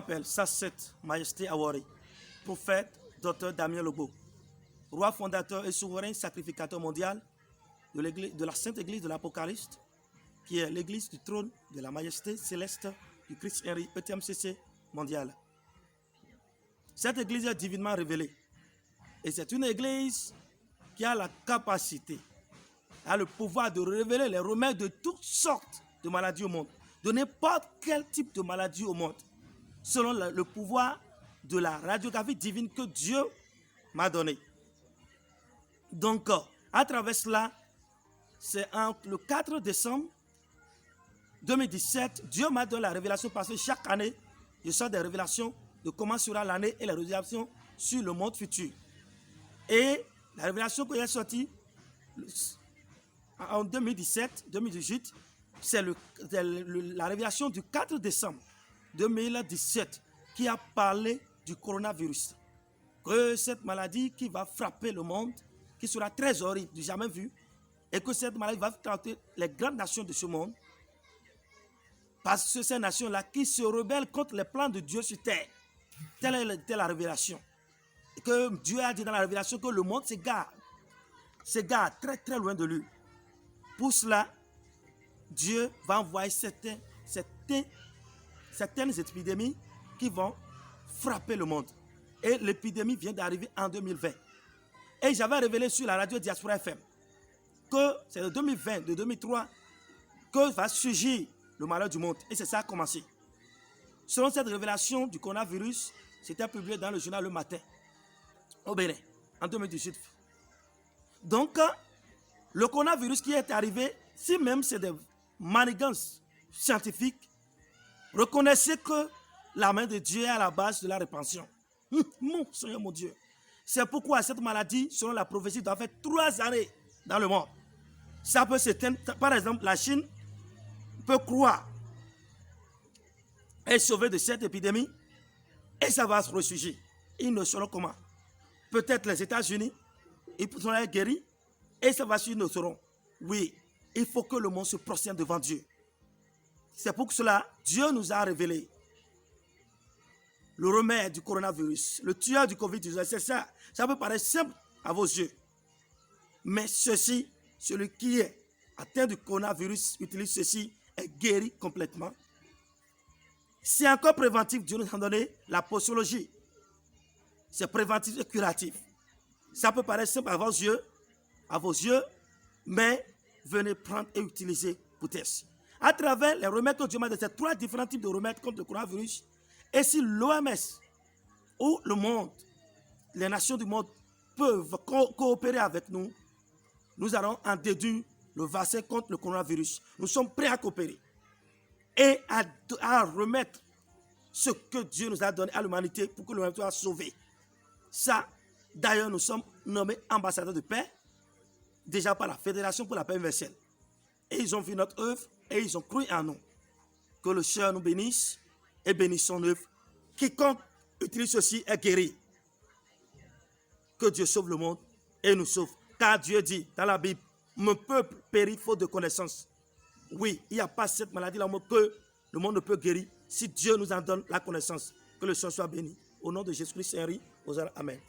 m'appelle Sasset Majesté Awori, prophète, docteur Damien Lobo, roi fondateur et souverain sacrificateur mondial de la Sainte Église de l'Apocalypse, qui est l'église du trône de la Majesté céleste du Christ Henry, ETMCC mondial. Cette église est divinement révélée et c'est une église qui a la capacité, a le pouvoir de révéler les remèdes de toutes sortes de maladies au monde, de n'importe quel type de maladie au monde, selon le pouvoir de la radiographie divine que Dieu m'a donné. Donc, à travers cela, c'est le 4 décembre 2017, Dieu m'a donné la révélation parce que chaque année, je sors des révélations de comment sera l'année et les révélations sur le monde futur. Et la révélation que j'ai sortie en 2017, c'est la révélation du 4 décembre 2017 qui a parlé du coronavirus. Que cette maladie qui va frapper le monde, qui sera très horrible, du jamais vu, et que cette maladie va frapper les grandes nations de ce monde, parce que ces nations-là qui se rebellent contre les plans de Dieu sur terre. Telle est la révélation. Et que Dieu a dit dans la révélation que le monde s'égare très très loin de lui. Pour cela, Dieu va envoyer certaines épidémies qui vont frapper le monde. Et l'épidémie vient d'arriver en 2020. Et j'avais révélé sur la radio Diaspora FM que c'est de 2020, de 2003, que va surgir le malheur du monde. Et c'est ça qui a commencé. Selon cette révélation du coronavirus, c'était publié dans le journal Le Matin, au Bénin, en 2018. Donc, le coronavirus qui est arrivé, si même c'est des manigances scientifiques, reconnaissez que la main de Dieu est à la base de la répansion. Mon Seigneur, mon Dieu. C'est pourquoi cette maladie, selon la prophétie, doit faire 3 années dans le monde. Ça peut s'éteindre. Par exemple, la Chine peut croire être sauvée de cette épidémie et ça va se ressurgir. Ils ne sauront comment. Peut-être les États-Unis, ils pourront être guéris et ça va suivre, nous saurons. Oui, il faut que le monde se prosterne devant Dieu. C'est pour cela Dieu nous a révélé le remède du coronavirus, le tueur du Covid-19. C'est ça. Ça peut paraître simple à vos yeux. Mais ceci, celui qui est atteint du coronavirus utilise ceci, est guéri complètement. C'est encore préventif. Dieu nous a donné la posologie. C'est préventif et curatif. Ça peut paraître simple à vos yeux, mais venez prendre et utiliser pour tester. À travers les remèdes que Dieu m'a donné, ces 3 différents types de remèdes contre le coronavirus, et si l'OMS ou le monde, les nations du monde peuvent coopérer avec nous, nous allons en déduire le vaccin contre le coronavirus. Nous sommes prêts à coopérer et à remettre ce que Dieu nous a donné à l'humanité pour que l'humanité soit sauvée. Ça, d'ailleurs, nous sommes nommés ambassadeurs de paix, déjà par la Fédération pour la paix universelle. Et ils ont vu notre œuvre et ils ont cru en nous. Que le Seigneur nous bénisse et bénisse son œuvre. Quiconque utilise ceci est guéri. Que Dieu sauve le monde et nous sauve. Car Dieu dit dans la Bible, mon peuple périt faute de connaissance. Oui, il n'y a pas cette maladie-là que le monde ne peut guérir si Dieu nous en donne la connaissance. Que le Seigneur soit béni. Au nom de Jésus-Christ, Henry, Amen.